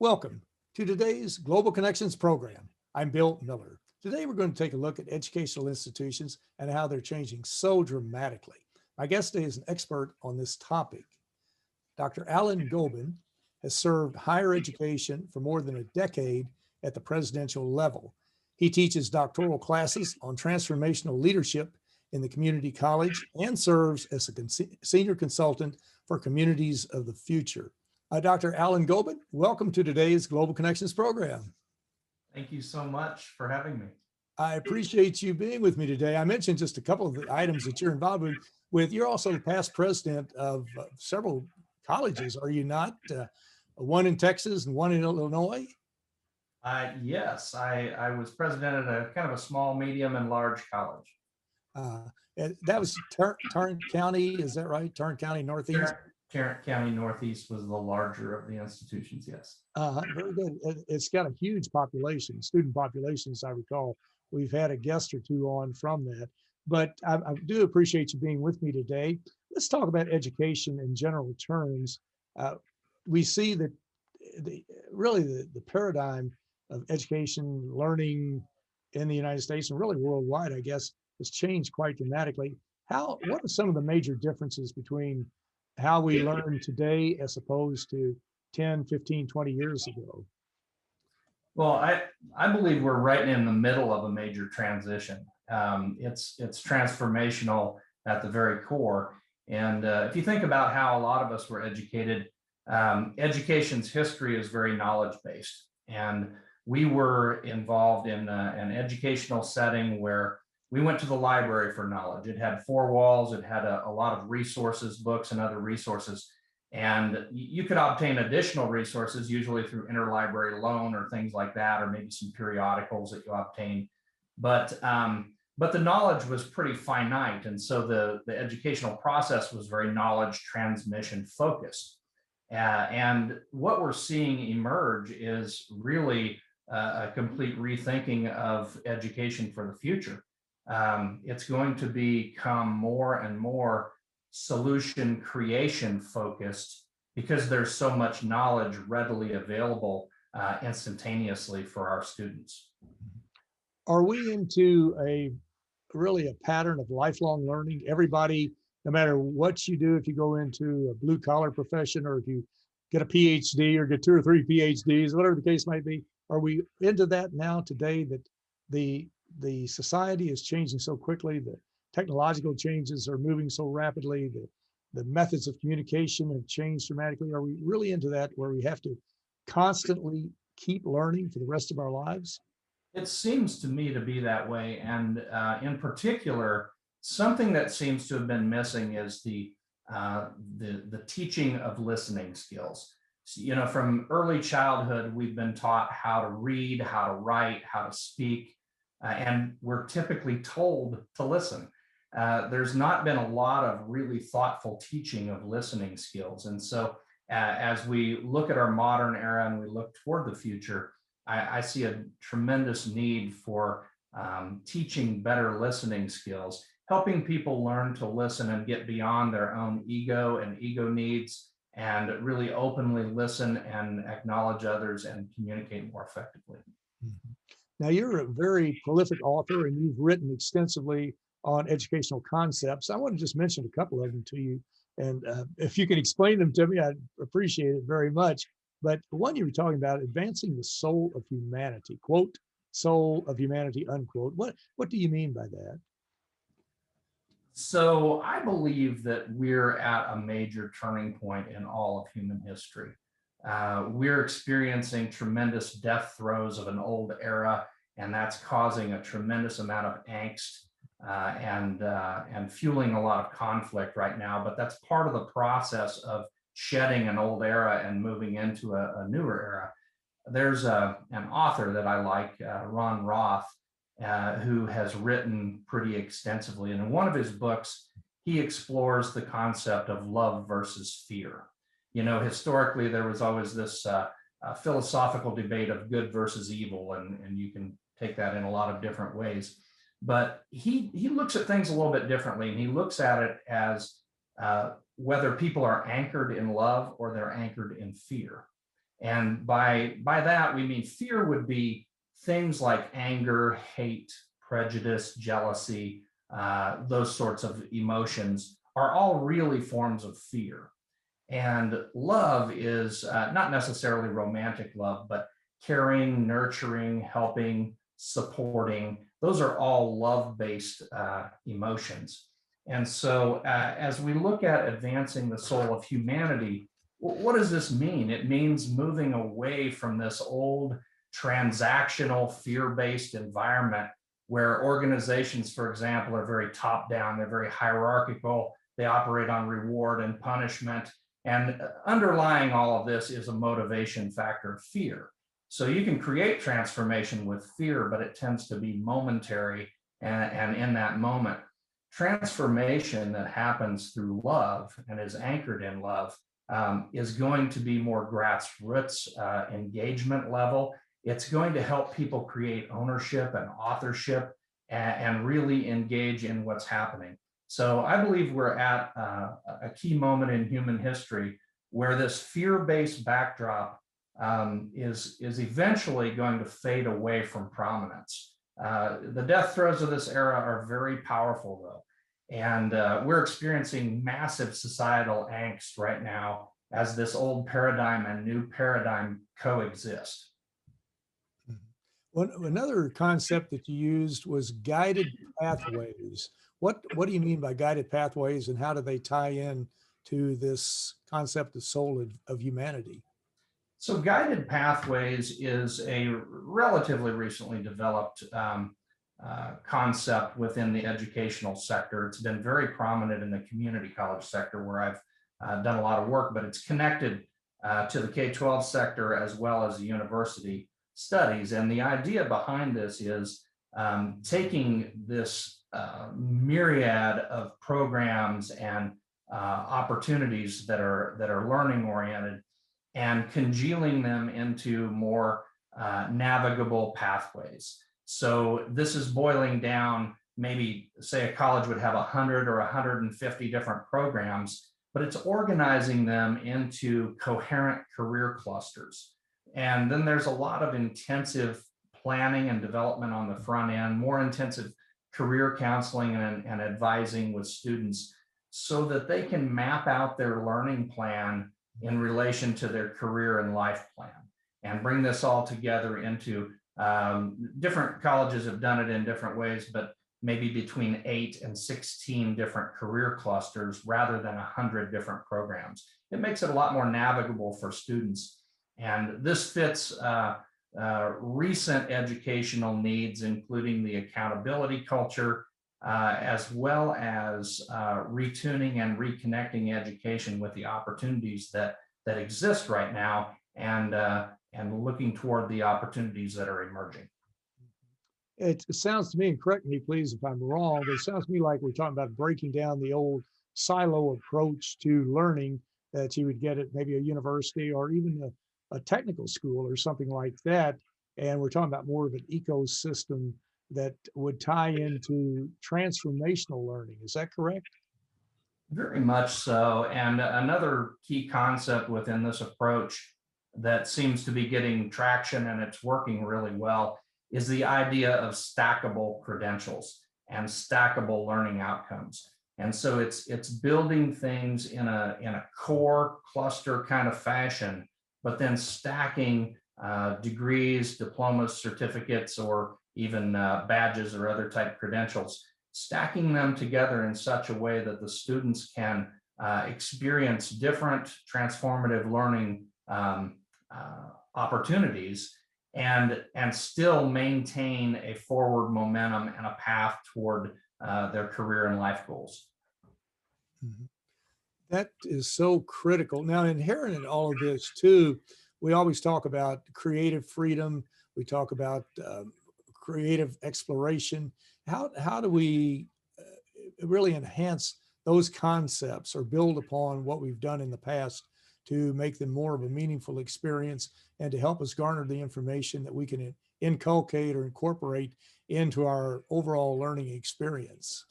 Welcome to today's Global Connections program. I'm Bill Miller. Today, we're going to take a look at educational institutions and how they're changing so dramatically. My guest today is an expert on this topic. Dr. Alan Goben has served higher education for more than a decade at the presidential level. He teaches doctoral classes on transformational leadership in the community college and serves as a senior consultant for communities of the future. Dr. Alan Goben, welcome to today's Global Connections program. Thank you so much for having me. I appreciate you being with me today. I mentioned just a couple of the items that you're involved with. You're also the past president of several colleges, are you not? One in Texas and one in Illinois? Yes, I was president at a kind of a small, medium, and large college. And that was Tarrant County, is that right? Tarrant County Northeast? Tarrant County Northeast was the larger of the institutions, yes. Very good. It's got a huge population, student population, as I recall. We've had a guest or two on from that, but I do appreciate you being with me today. Let's talk about education in general terms. We see that really the paradigm of education, learning in the United States and really worldwide, I guess, has changed quite dramatically. What are some of the major differences between how we learn today as opposed to 10, 15, 20 years ago? Well, I believe we're right in the middle of a major transition. It's transformational at the very core. And if you think about how a lot of us were educated, education's history is very knowledge-based. And we were involved in an educational setting where we went to the library for knowledge. It had four walls. It had a lot of resources, books and other resources. And you could obtain additional resources, usually through interlibrary loan or things like that, or maybe some periodicals that you obtain. But the knowledge was pretty finite. And so the educational process was very knowledge transmission focused. And what we're seeing emerge is really a complete rethinking of education for the future. It's going to become more and more solution creation focused because there's so much knowledge readily available instantaneously for our students. Are we into really a pattern of lifelong learning? Everybody, no matter what you do, if you go into a blue collar profession or if you get a PhD or get 2 or 3 PhDs, whatever the case might be, are we into that now today that the society is changing so quickly, the technological changes are moving so rapidly, the methods of communication have changed dramatically? Are we really into that where we have to constantly keep learning for the rest of our lives? It seems to me to be that way. And in particular, something that seems to have been missing is the teaching of listening skills. So, you know, from early childhood, we've been taught how to read, how to write, how to speak, and we're typically told to listen. There's not been a lot of really thoughtful teaching of listening skills. And so as we look at our modern era and we look toward the future, I see a tremendous need for teaching better listening skills, helping people learn to listen and get beyond their own ego and ego needs, and really openly listen and acknowledge others and communicate more effectively. Mm-hmm. Now, you're a very prolific author and you've written extensively on educational concepts. I want to just mention a couple of them to you. And if you can explain them to me, I'd appreciate it very much. But the one you were talking about, advancing the soul of humanity, quote, soul of humanity, unquote. What do you mean by that? So I believe that we're at a major turning point in all of human history. We're experiencing tremendous death throes of an old era, and that's causing a tremendous amount of angst and fueling a lot of conflict right now. But that's part of the process of shedding an old era and moving into a newer era. There's an author that I like, Ron Roth, who has written pretty extensively. And in one of his books, he explores the concept of love versus fear. You know, historically, there was always this philosophical debate of good versus evil, and you can take that in a lot of different ways. But he looks at things a little bit differently, and he looks at it as whether people are anchored in love or they're anchored in fear. And by that, we mean fear would be things like anger, hate, prejudice, jealousy, those sorts of emotions are all really forms of fear. And love is not necessarily romantic love, but caring, nurturing, helping, supporting. Those are all love-based emotions. And so as we look at advancing the soul of humanity, what does this mean? It means moving away from this old transactional fear-based environment where organizations, for example, are very top-down, they're very hierarchical, they operate on reward and punishment. And underlying all of this is a motivation factor of fear. So you can create transformation with fear, but it tends to be momentary and in that moment. Transformation that happens through love and is anchored in love is going to be more grassroots engagement level. It's going to help people create ownership and authorship and really engage in what's happening. So I believe we're at a key moment in human history where this fear-based backdrop is eventually going to fade away from prominence. The death throes of this era are very powerful, though. And we're experiencing massive societal angst right now as this old paradigm and new paradigm coexist. Another concept that you used was guided pathways. What do you mean by guided pathways, and how do they tie in to this concept of soul of humanity? So guided pathways is a relatively recently developed concept within the educational sector. It's been very prominent in the community college sector where I've done a lot of work, but it's connected to the K-12 sector as well as the university studies. And the idea behind this is taking this myriad of programs and opportunities that are learning oriented and congealing them into more navigable pathways. So this is boiling down, maybe say a college would have 100 or 150 different programs, but it's organizing them into coherent career clusters. And then there's a lot of intensive planning and development on the front end, more intensive career counseling and advising with students so that they can map out their learning plan in relation to their career and life plan and bring this all together into different colleges have done it in different ways, but maybe between 8 and 16 different career clusters rather than 100 different programs. It makes it a lot more navigable for students. And this fits recent educational needs, including the accountability culture, as well as retuning and reconnecting education with the opportunities that exist right now, and looking toward the opportunities that are emerging. It sounds to me, and correct me please if I'm wrong, but it sounds to me like we're talking about breaking down the old silo approach to learning that you would get at maybe a university or even a technical school or something like that. And we're talking about more of an ecosystem that would tie into transformational learning. Is that correct? Very much so. And another key concept within this approach that seems to be getting traction and it's working really well is the idea of stackable credentials and stackable learning outcomes. And so it's building things in a core cluster kind of fashion, but then stacking degrees, diplomas, certificates, or even badges or other type credentials, stacking them together in such a way that the students can experience different transformative learning opportunities and still maintain a forward momentum and a path toward their career and life goals. Mhm. That is so critical. Now, inherent in all of this too, we always talk about creative freedom. We talk about creative exploration. How do we really enhance those concepts or build upon what we've done in the past to make them more of a meaningful experience and to help us garner the information that we can inculcate or incorporate into our overall learning experience?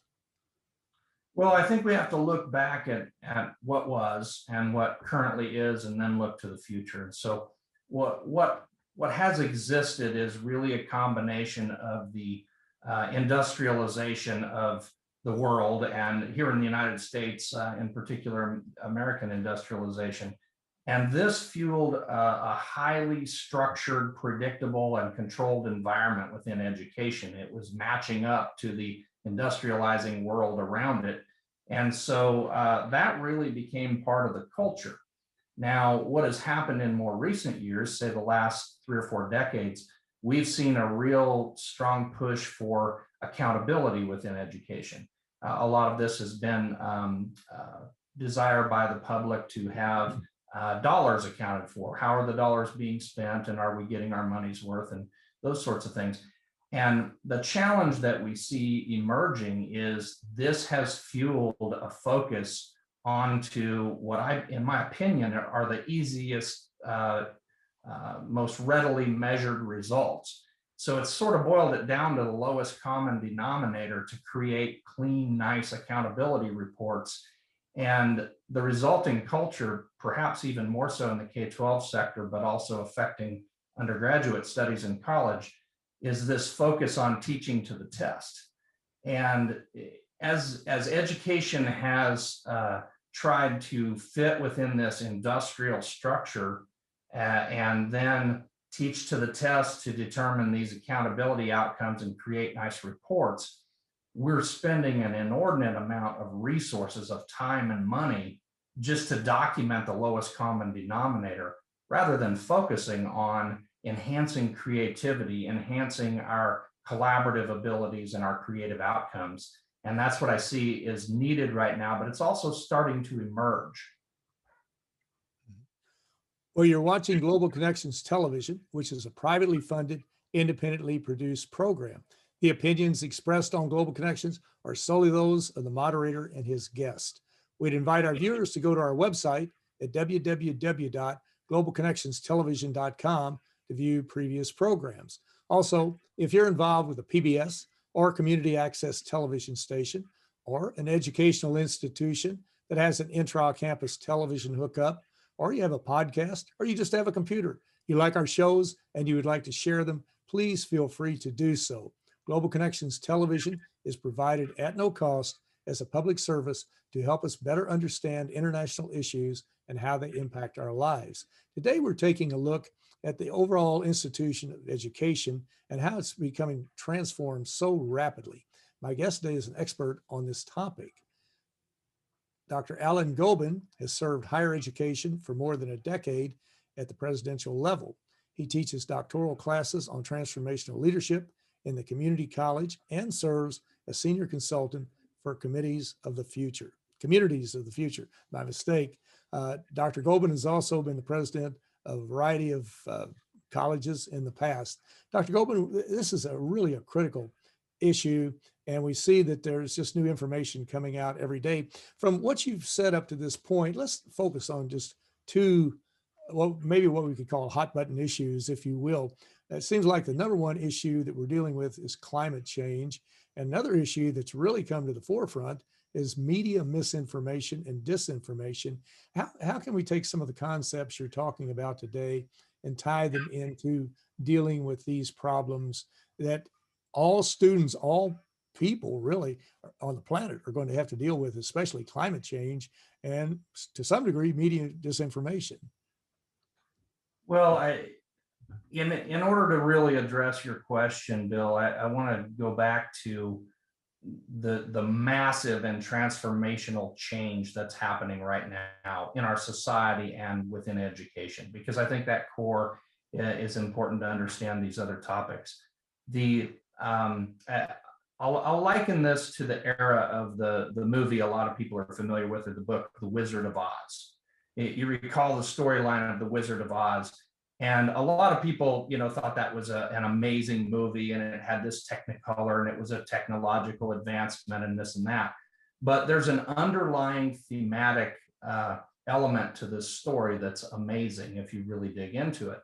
Well, I think we have to look back at what was and what currently is, and then look to the future. So what has existed is really a combination of the industrialization of the world, and here in the United States, in particular, American industrialization. And this fueled a highly structured, predictable, and controlled environment within education. It was matching up to the industrializing world around it. And so that really became part of the culture. Now, what has happened in more recent years, say the last 3 or 4 decades, we've seen a real strong push for accountability within education. A lot of this has been desired by the public to have dollars accounted for. How are the dollars being spent, and are we getting our money's worth, and those sorts of things. And the challenge that we see emerging is this has fueled a focus onto what in my opinion, are the easiest, most readily measured results. So it's sort of boiled it down to the lowest common denominator to create clean, nice accountability reports. And the resulting culture, perhaps even more so in the K-12 sector, but also affecting undergraduate studies in college, is this focus on teaching to the test. And as education has tried to fit within this industrial structure and then teach to the test to determine these accountability outcomes and create nice reports, we're spending an inordinate amount of resources, of time and money, just to document the lowest common denominator, rather than focusing on enhancing creativity, enhancing our collaborative abilities and our creative outcomes. And that's what I see is needed right now, but it's also starting to emerge. Well, you're watching Global Connections Television, which is a privately funded, independently produced program. The opinions expressed on Global Connections are solely those of the moderator and his guest. We'd invite our viewers to go to our website at www.globalconnectionstelevision.com to view previous programs. Also, if you're involved with a PBS or community access television station or an educational institution that has an intra-campus television hookup, or you have a podcast, or you just have a computer, you like our shows and you would like to share them, please feel free to do so. Global Connections Television is provided at no cost as a public service to help us better understand international issues and how they impact our lives. Today, we're taking a look at the overall institution of education and how it's becoming transformed so rapidly. My guest today is an expert on this topic. Dr. Alan Goben has served higher education for more than a decade at the presidential level. He teaches doctoral classes on transformational leadership in the community college and serves as senior consultant for communities of the future. My mistake. Dr. Goben has also been the president of a variety of colleges in the past. Dr. Goben, this is really a critical issue, and we see that there's just new information coming out every day. From what you've said up to this point, let's focus on just two, well, maybe what we could call hot button issues, if you will. It seems like the number one issue that we're dealing with is climate change. Another issue that's really come to the forefront is media misinformation and disinformation. How can we take some of the concepts you're talking about today and tie them into dealing with these problems that all students, all people really on the planet are going to have to deal with, especially climate change and to some degree media disinformation? Well, in order to really address your question, Bill, I want to go back to the massive and transformational change that's happening right now in our society and within education, because I think that core is important to understand these other topics. I'll liken this to the era of the movie a lot of people are familiar with, or the book, The Wizard of Oz. You recall the storyline of The Wizard of Oz, and a lot of people, thought that was an amazing movie, and it had this technicolor, and it was a technological advancement, and this and that. But there's an underlying thematic element to this story that's amazing if you really dig into it.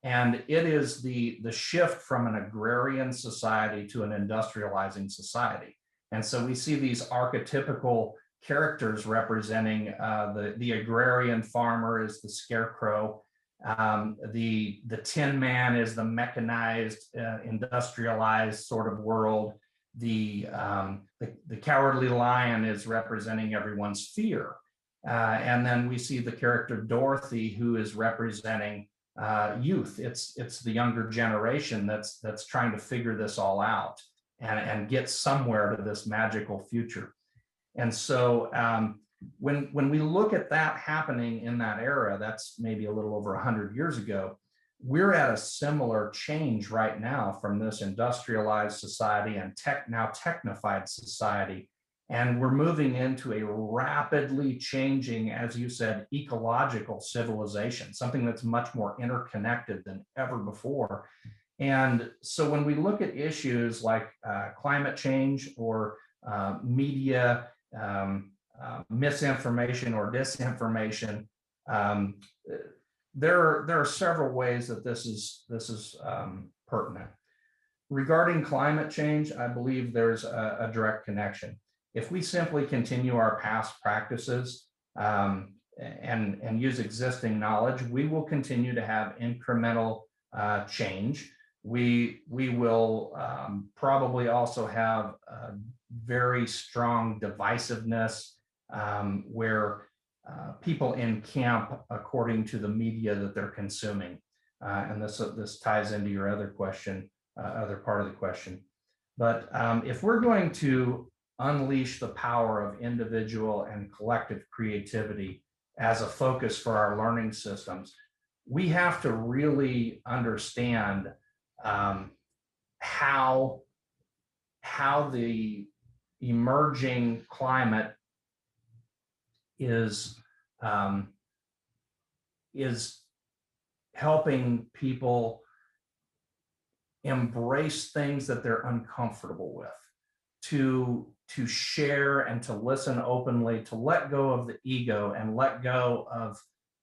And it is the shift from an agrarian society to an industrializing society. And so we see these archetypical characters representing the agrarian farmer is the scarecrow, The Tin Man is the mechanized, industrialized sort of world. The Cowardly Lion is representing everyone's fear. And then we see the character Dorothy, who is representing youth. It's the younger generation that's trying to figure this all out and get somewhere to this magical future. And so when we look at that happening in that era, that's maybe a little over 100 years ago, we're at a similar change right now from this industrialized society and now technified society. And we're moving into a rapidly changing, as you said, ecological civilization, something that's much more interconnected than ever before. And so when we look at issues like climate change or media misinformation or disinformation, there are several ways that this is pertinent. Regarding climate change, I believe there's a direct connection. If we simply continue our past practices and use existing knowledge, we will continue to have incremental change. We will probably also have very strong divisiveness where people encamp according to the media that they're consuming. And this ties into your other question, other part of the question. But if we're going to unleash the power of individual and collective creativity as a focus for our learning systems, we have to really understand how the emerging climate is helping people embrace things that they're uncomfortable with, to share and to listen openly, to let go of the ego and let go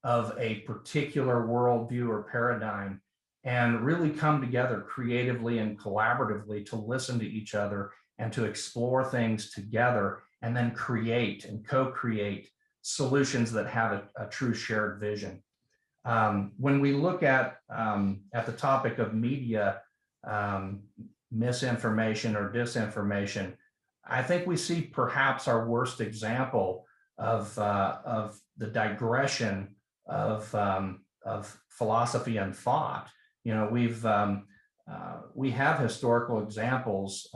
of a particular worldview or paradigm, and really come together creatively and collaboratively to listen to each other and to explore things together, and then create and co-create solutions that have a true shared vision. When we look at the topic of media misinformation or disinformation, I think we see perhaps our worst example of the digression of philosophy and thought. You know, we have historical examples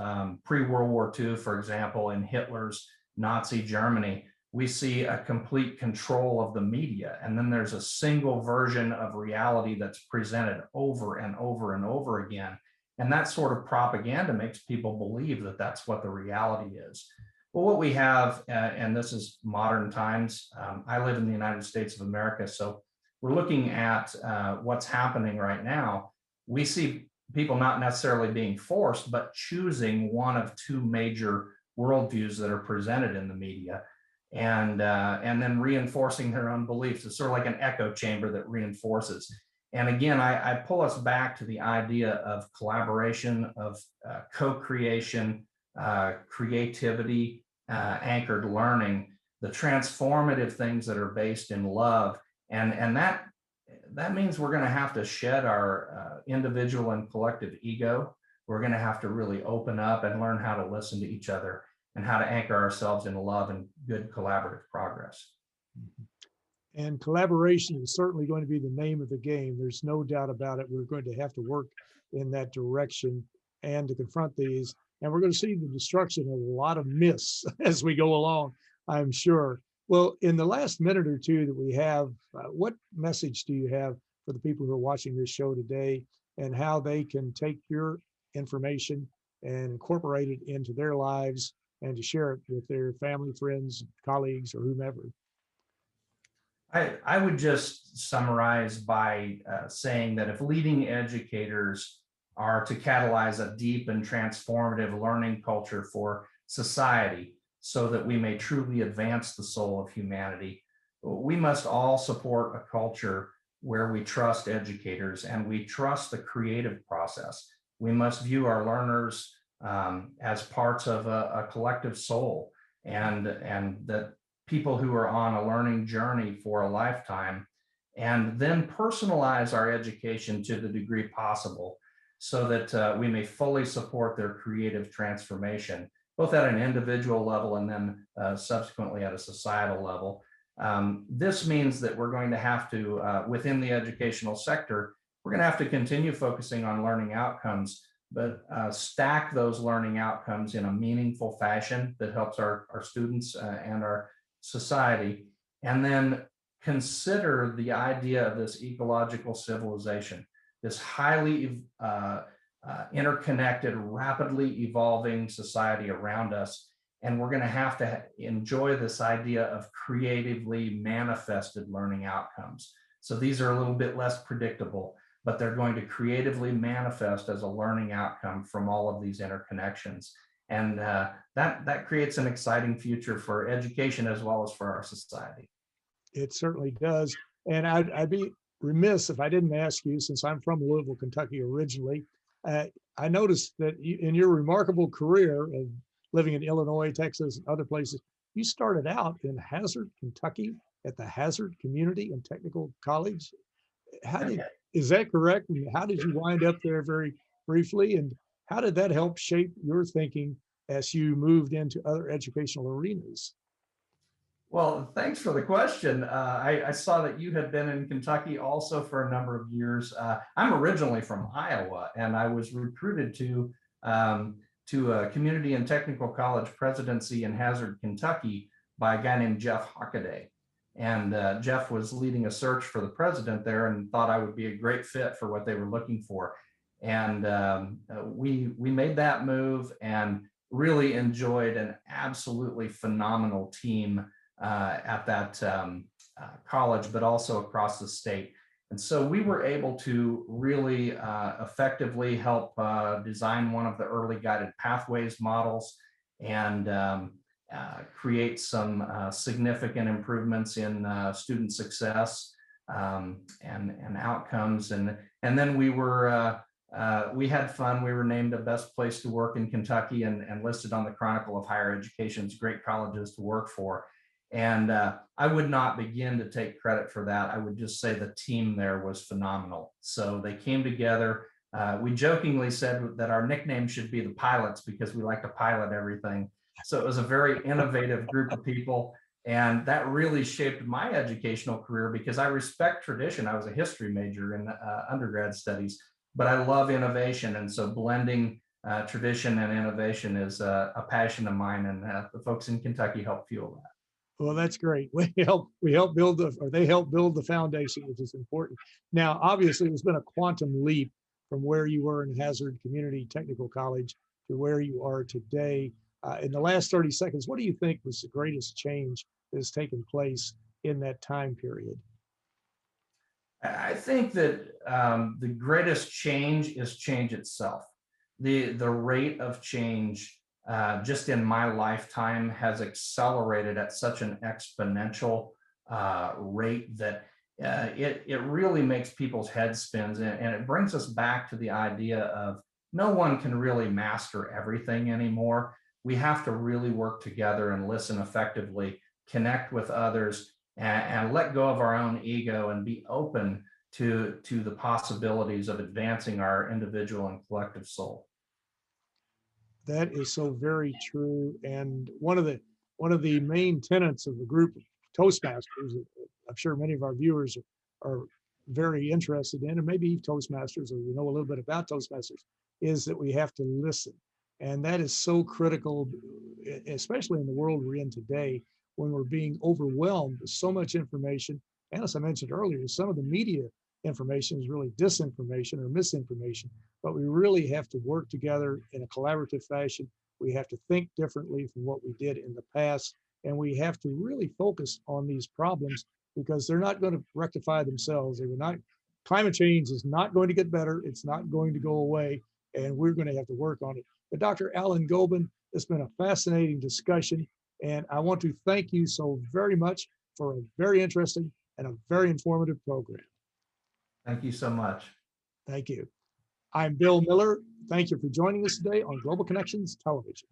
pre-World War II, for example, in Hitler's Nazi Germany. We see a complete control of the media, and then there's a single version of reality that's presented over and over and over again. And that sort of propaganda makes people believe that that's what the reality is. Well, what we have, and this is modern times, I live in the United States of America, so we're looking at what's happening right now. We see people not necessarily being forced, but choosing one of two major worldviews that are presented in the media, and then reinforcing their own beliefs. It's sort of like an echo chamber that reinforces. And again, I pull us back to the idea of collaboration, of co-creation, creativity, anchored learning, the transformative things that are based in love. And that means we're going to have to shed our individual and collective ego. We're going to have to really open up and learn how to listen to each other and how to anchor ourselves in love and good collaborative progress. And collaboration is certainly going to be the name of the game. There's no doubt about it. We're going to have to work in that direction and to confront these. And we're going to see the destruction of a lot of myths as we go along, I'm sure. Well, in the last minute or two that we have, what message do you have for the people who are watching this show today, and how they can take your information and incorporate it into their lives and to share it with their family, friends, colleagues, or whomever? I would just summarize by saying that if leading educators are to catalyze a deep and transformative learning culture for society so that we may truly advance the soul of humanity, we must all support a culture where we trust educators and we trust the creative process. We must view our learners as parts of a collective soul, and that people who are on a learning journey for a lifetime and then personalize our education to the degree possible so that we may fully support their creative transformation, both at an individual level and then subsequently at a societal level. This means that we're going to have to, within the educational sector, we're going to have to continue focusing on learning outcomes, but stack those learning outcomes in a meaningful fashion that helps our students and our society. And then consider the idea of this ecological civilization, this highly interconnected, rapidly evolving society around us. And we're going to have to enjoy this idea of creatively manifested learning outcomes. So these are a little bit less predictable, but they're going to creatively manifest as a learning outcome from all of these interconnections. And that creates an exciting future for education as well as for our society. It certainly does. And I'd be remiss if I didn't ask you, since I'm from Louisville, Kentucky originally, I noticed that in your remarkable career of living in Illinois, Texas, and other places, you started out in Hazard, Kentucky at the Hazard Community and Technical College. Is that correct? And how did you wind up there very briefly? And how did that help shape your thinking as you moved into other educational arenas? Well, thanks for the question. I saw that you had been in Kentucky also for a number of years. I'm originally from Iowa, and I was recruited to a community and technical college presidency in Hazard, Kentucky, by a guy named Jeff Hockaday. And Jeff was leading a search for the president there, and thought I would be a great fit for what they were looking for. And we made that move and really enjoyed an absolutely phenomenal team at that college, but also across the state. And so we were able to really effectively help design one of the early guided pathways models, and create some significant improvements in student success and outcomes. And then we had fun. We were named the best place to work in Kentucky, and listed on the Chronicle of Higher Education's great colleges to work for. And I would not begin to take credit for that. I would just say the team there was phenomenal. So they came together. We jokingly said that our nickname should be the pilots, because we like to pilot everything. So it was a very innovative group of people. And that really shaped my educational career, because I respect tradition. I was a history major in undergrad studies, but I love innovation. And so blending tradition and innovation is a passion of mine. And the folks in Kentucky help fuel that. Well, that's great. We help build or they help build the foundation, which is important. Now, obviously, there's been a quantum leap from where you were in Hazard Community Technical College to where you are today. In the last 30 seconds, what do you think was the greatest change that has taken place in that time period? I think that the greatest change is change itself. The rate of change just in my lifetime has accelerated at such an exponential rate that it really makes people's heads spins, and it brings us back to the idea of no one can really master everything anymore. We have to really work together and listen effectively, connect with others, and let go of our own ego, and be open to the possibilities of advancing our individual and collective soul. That is so very true. And one of the main tenets of the group of Toastmasters, that I'm sure many of our viewers are very interested in, and maybe Toastmasters, or we know a little bit about Toastmasters, is that we have to listen. And that is so critical, especially in the world we're in today, when we're being overwhelmed with so much information. And as I mentioned earlier, some of the media information is really disinformation or misinformation, but we really have to work together in a collaborative fashion. We have to think differently from what we did in the past, and we have to really focus on these problems, because they're not going to rectify themselves. They will not. Climate change is not going to get better. It's not going to go away, and we're going to have to work on it. But Dr. Alan Goben, it's been a fascinating discussion, and I want to thank you so very much for a very interesting and a very informative program. Thank you so much. Thank you. I'm Bill Miller. Thank you for joining us today on Global Connections Television.